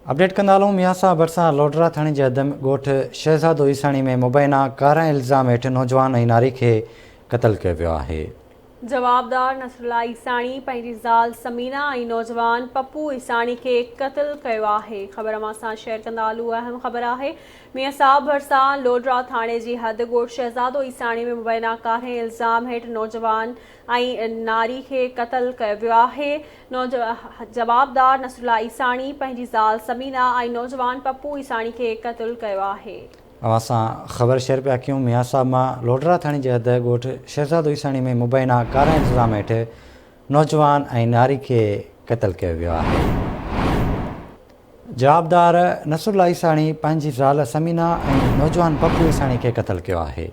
Update कंदा हलूं। मियासा भरिसां लोडरा थाणे जे हद में ॻोठ शहज़ादो ईसाणी में मुबैना 11 इल्ज़ाम हेठि नौजवान ऐं नारी खे क़तल कयो वियो आहे। जवाबदार नसरुल्ला ईसाणी पंहिंजी ज़ाल समीना ऐं नौजवान पप्पू ईसाणी खे क़तल कयो आहे। ख़बर मां सां शेयर कंदा हलूं। अहम ख़बर आहे मियासा भरिसां लोडरा थाणे जी हद ॻोठ शहज़ादो ईसाणी में मुबैना 11 इल्ज़ाम हेठि नौजवान ऐं नारी खे क़तल कयो वियो आहे। जवाबदार नसरुल्ला ईसाणी पंहिंजी ज़ाल समीना ऐं नौजवान पप्पू ईसाणी खे क़तल कयो आहे। असां ख़बर शेयर पिया कयूं। मियासा मां लोडरा थाणे जे हद ॻोठ शहज़ादो ईसाणी में मुबैना 11 इल्ज़ाम हेठि नौजवान ऐं नारी खे क़तल कयो वियो आहे। जवाबदार नसरुल्ला ईसाणी पंहिंजी ज़ाल समीना ऐं नौजवान पप्पू ईसाणी खे क़तल कयो आहे।